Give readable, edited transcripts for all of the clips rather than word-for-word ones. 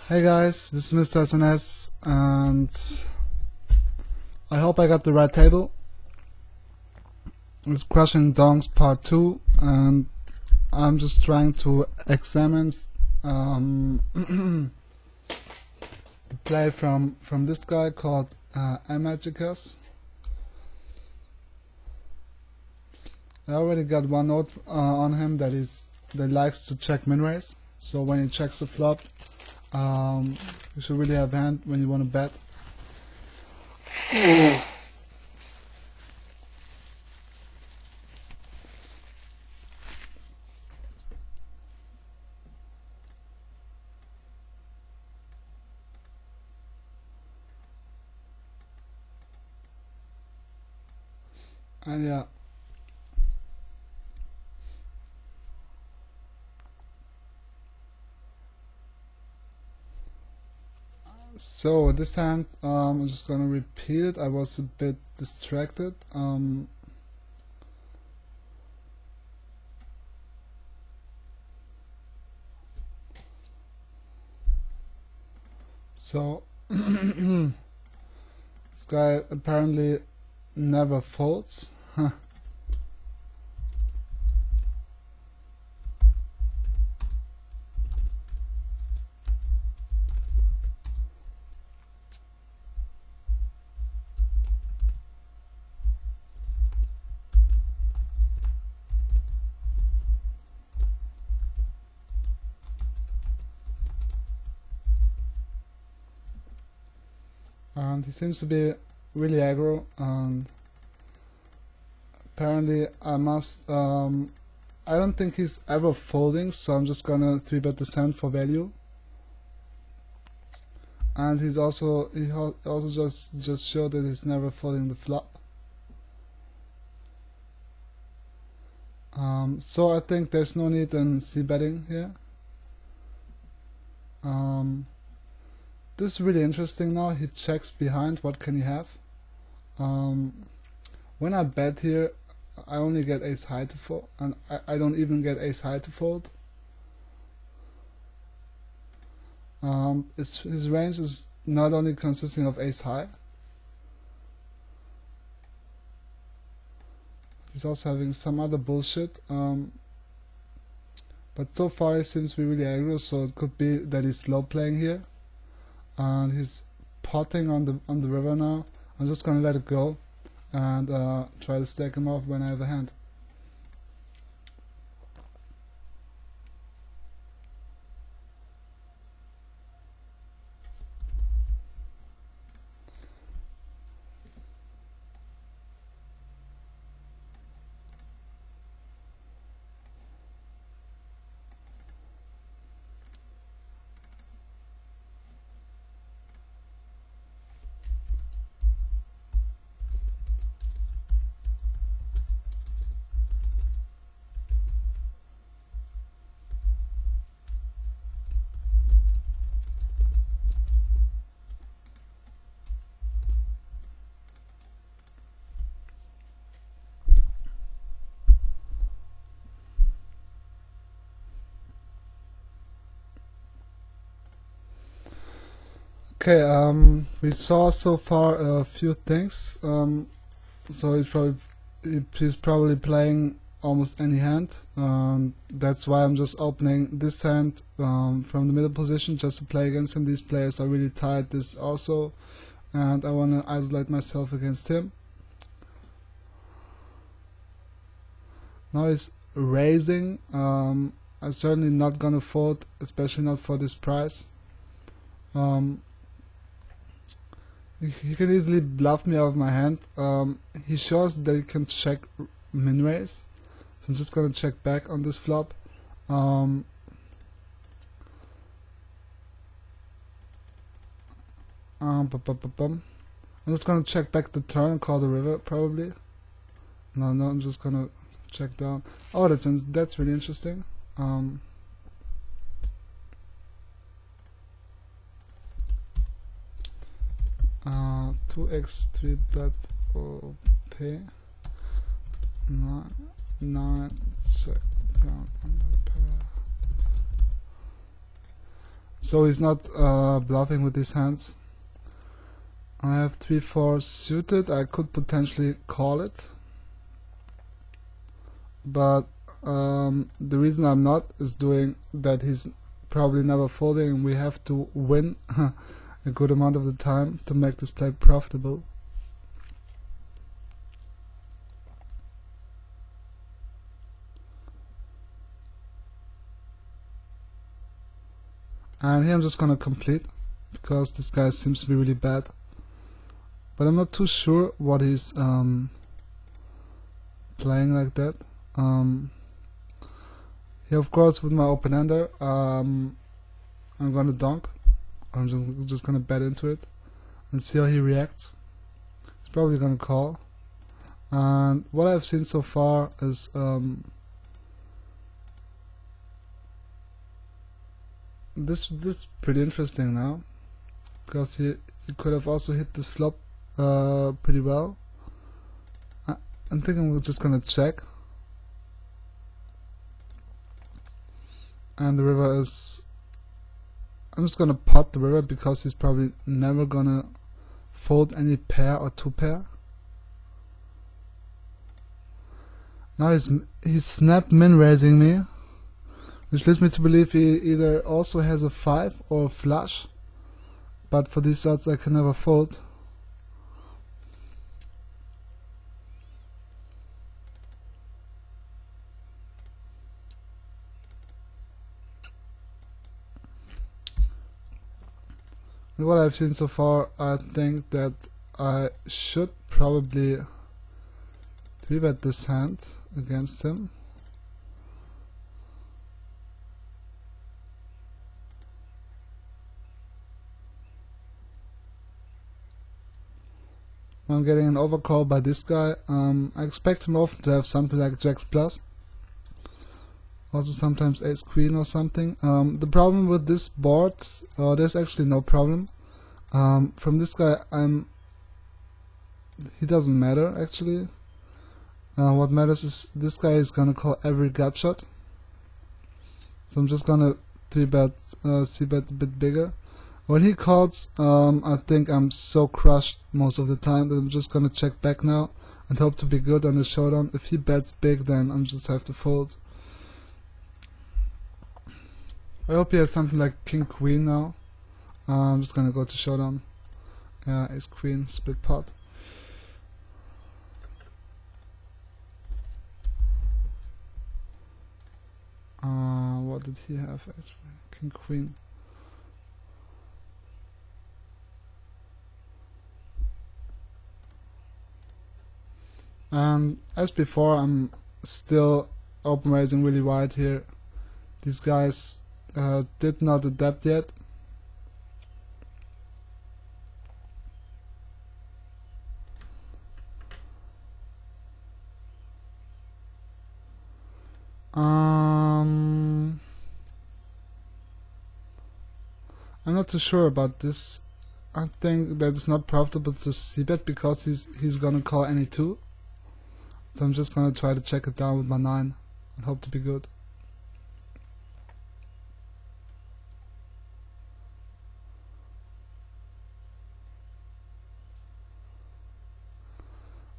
Hey guys, this is Mr. SNS and I hope I got the right table. It's Crushing Donks Part 2 and I'm just trying to examine the play from this guy called Amagicus. I already got one note on him that likes to check min raise. So when he checks the flop, you should really have hand when you want to bet. And yeah. So this hand, I'm just gonna repeat it. I was a bit distracted. So this guy apparently never folds. And he seems to be really aggro, and apparently I don't think he's ever folding, so I'm just gonna 3-bet this hand for value. And he also just showed that he's never folding the flop. So I think there's no need in c-betting here. This is really interesting now. He checks behind. What can he have? When I bet here, I only get ace high to fold, and I don't even get ace high to fold. His range is not only consisting of ace high, he's also having some other bullshit. But so far he seems to be really aggro, so it could be that he's slow playing here. And he's potting on the river now. I'm just gonna let it go and try to stack him off when I have a hand. Okay, we saw so far a few things. So he's probably playing almost any hand. That's why I'm just opening this hand from the middle position just to play against him. These players are really tight. This also, and I want to isolate myself against him. Now he's raising. I'm certainly not gonna fold, especially not for this price. He can easily bluff me out of my hand. He shows that he can check min raise, so I'm just gonna check back on this flop. I'm just gonna check back the turn and call the river probably. No, I'm just gonna check down. Oh, that's really interesting. 2x 3-bet OP 9 check down under pair so he's not bluffing with his hands. I have 3-4 suited. I could potentially call it, but the reason I'm not is doing that he's probably never folding, and we have to win a good amount of the time to make this play profitable. And here I'm just gonna complete because this guy seems to be really bad, but I'm not too sure what he's playing like that. Here, of course, with my open-ender, I'm gonna donk. I'm just gonna bet into it and see how he reacts. He's probably gonna call. And what I've seen so far is this is pretty interesting now, because he could have also hit this flop pretty well. I'm thinking we're just gonna check, and the river is. I'm just gonna pot the river because he's probably never gonna fold any pair or two pair. Now he's snap min raising me, which leads me to believe he either also has a 5 or a flush, but for these odds I can never fold. With what I've seen so far, I think that I should probably 3-bet this hand against him. I'm getting an overcall by this guy. I expect him often to have something like Jacks plus. Also sometimes Ace Queen or something. The problem with this board, there's actually no problem. From this guy, he doesn't matter actually. What matters is this guy is gonna call every gut shot. So I'm just gonna 3-bet, c-bet a bit bigger. When he calls, I think I'm so crushed most of the time that I'm just gonna check back now and hope to be good on the showdown. If he bets big, then I'm just have to fold. I hope he has something like King Queen now. I'm just gonna go to showdown. Yeah, Ace Queen, split pot. What did he have actually? King Queen. And as before, I'm still open raising really wide here. These guys did not adapt yet. I'm not too sure about this. I think that it's not profitable to c-bet because he's gonna call any 2. So I'm just gonna try to check it down with my 9 and hope to be good.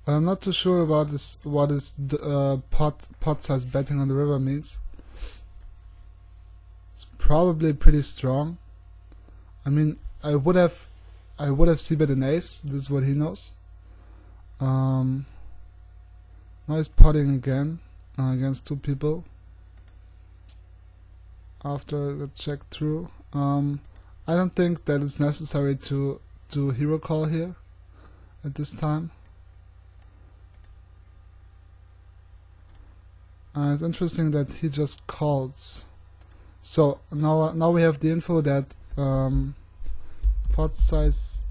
But I'm not too sure about this. What is pot size betting on the river means. It's probably pretty strong. I mean, I would have c-bet an ace. This is what he knows. Now he's potting again against 2 people. After the check through, I don't think that it's necessary to do hero call here at this time. It's interesting that he just calls. So now we have the info that pot size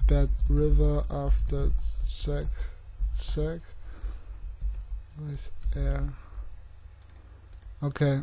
bet river after check with air. Okay.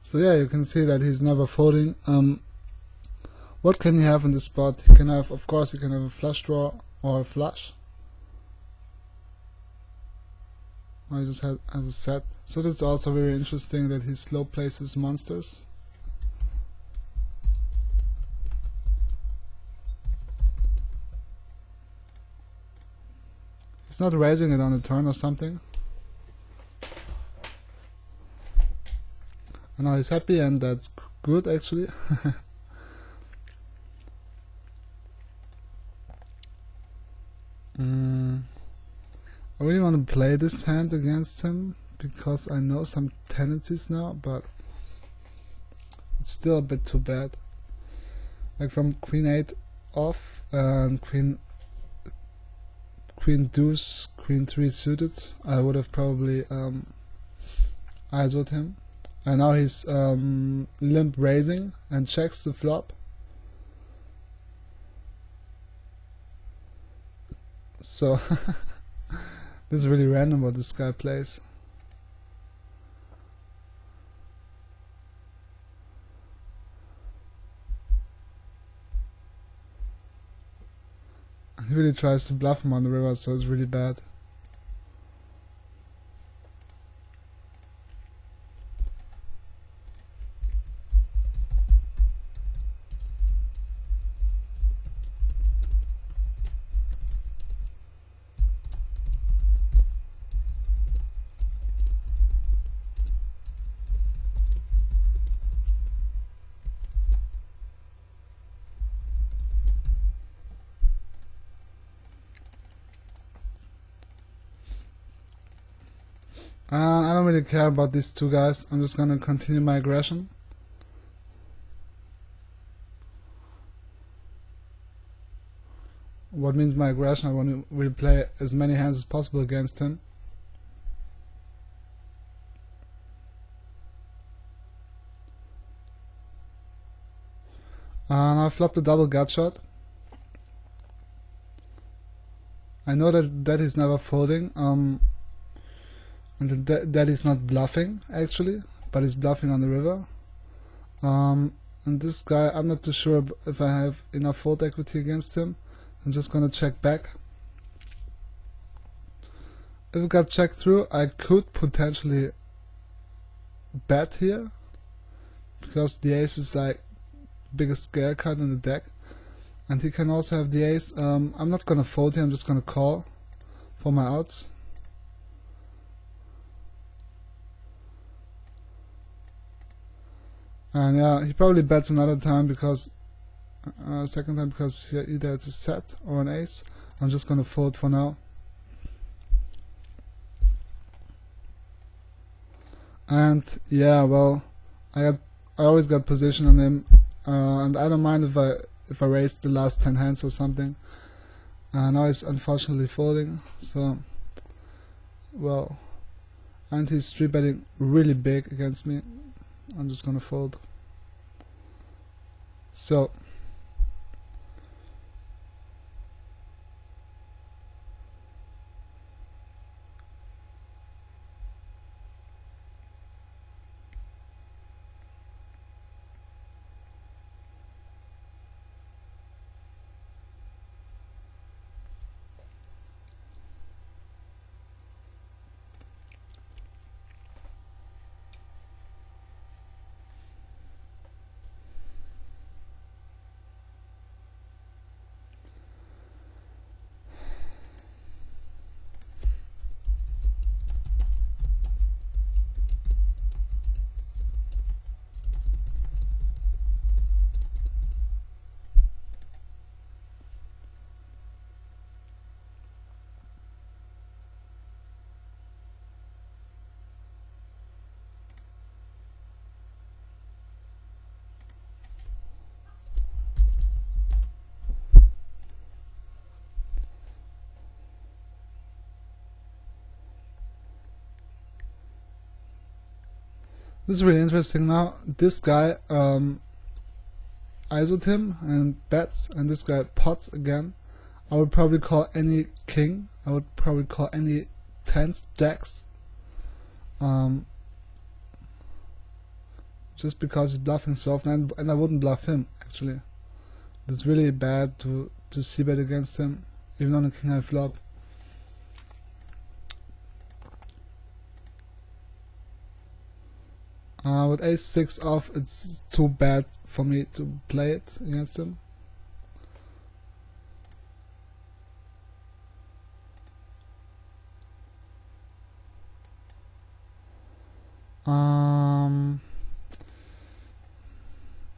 So yeah, you can see that he's never folding. What can he have in this spot? He can have, of course, he can have a flush draw or a flush. Or he just has a set. So that's also very interesting that he slow plays his monsters. He's not raising it on the turn or something. And now he's happy, and that's good actually. I really want to play this hand against him because I know some tendencies now, but it's still a bit too bad. Like from Queen 8 off and Queen deuce, Queen 3 suited, I would have probably ISO'd him. And now he's limp raising and checks the flop. So this is really random what this guy plays. He really tries to bluff him on the river, so it's really bad. I don't really care about these two guys. I'm just gonna continue my aggression. What means my aggression? I want to really play as many hands as possible against him. And I flopped a double gut shot. I know that he's never folding. And that is not bluffing actually, but he's bluffing on the river. And this guy, I'm not too sure if I have enough fold equity against him. I'm just gonna check back. If it got checked through, I could potentially bet here, because the ace is like biggest scare card in the deck, and he can also have the ace. I'm not gonna fold here, I'm just gonna call for my outs. And yeah, he probably bets another time because second time, because either it's a set or an ace. I'm just gonna fold for now. And yeah, well, I always got position on him, and I don't mind if I raise the last 10 hands or something. Now he's unfortunately folding, so well, and he's 3-betting really big against me. I'm just gonna fold. So this is really interesting now. This guy ISO'd him and bets, and this guy pots again. I would probably call any king. I would probably call any 10s jacks. Just just because he's bluffing so often, and I wouldn't bluff him actually. It's really bad to c-bet against him, even on a king high flop. With ace-6 off, it's too bad for me to play it against him.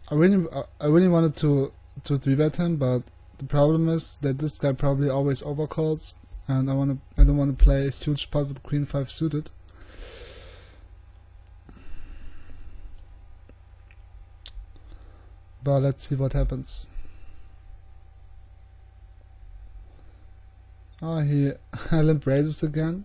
I really wanted to 3-bet him, but the problem is that this guy probably always overcalls, and I don't want to play a huge pot with queen 5 suited. But let's see what happens. Oh, he limp raises again.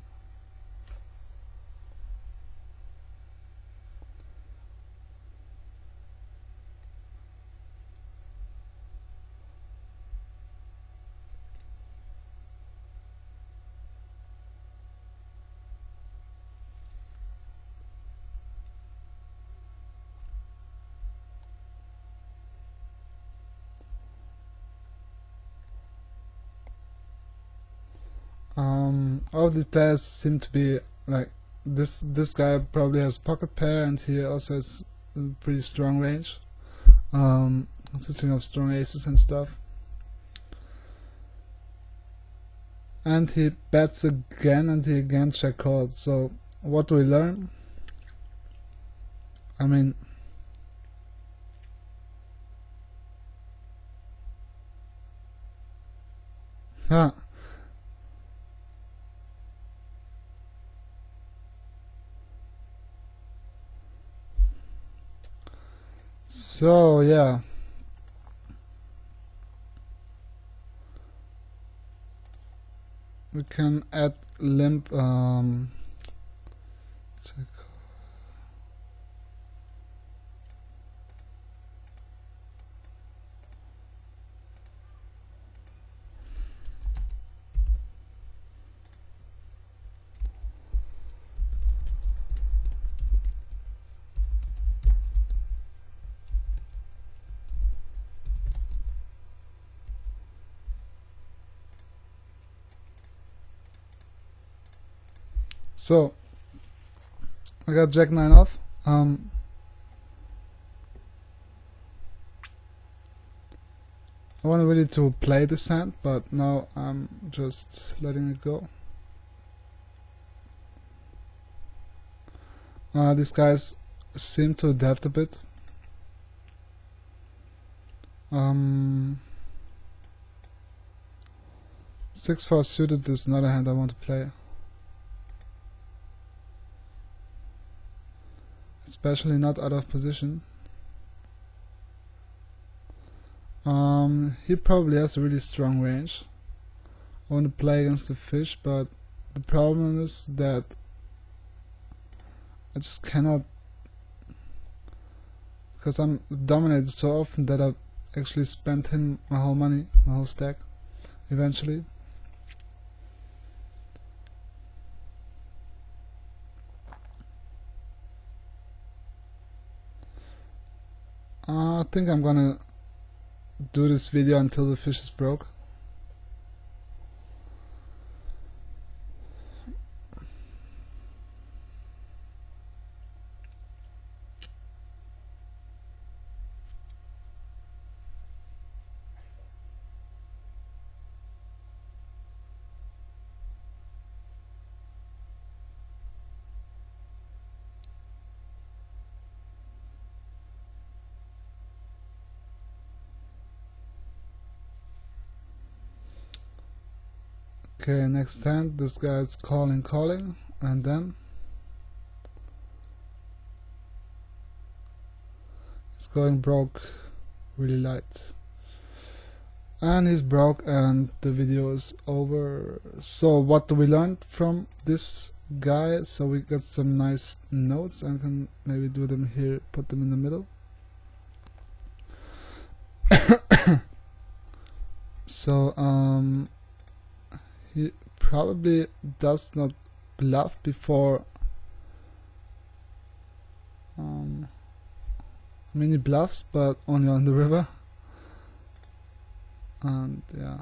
All of these players seem to be like this guy probably has pocket pair, and he also has a pretty strong range, consisting of strong aces and stuff. And he bets again, and he again check calls. So what do we learn? I mean, huh. So yeah, we can add limp check. So I got Jack 9 off. I wanted really to play this hand, but now I'm just letting it go. These guys seem to adapt a bit. 6-4 suited is not a hand I want to play. Especially not out of position. He probably has a really strong range. I want to play against the fish, but the problem is that I just cannot, because I'm dominated so often that I've actually spent him my whole money, my whole stack, eventually. I think I'm gonna do this video until the fish is broke. Okay, next hand, this guy's calling, and then he's going broke really light. And he's broke, and the video is over. So what do we learn from this guy? So we got some nice notes, and can maybe do them here, put them in the middle. So he probably does not bluff before mini bluffs, but only on the river. And yeah.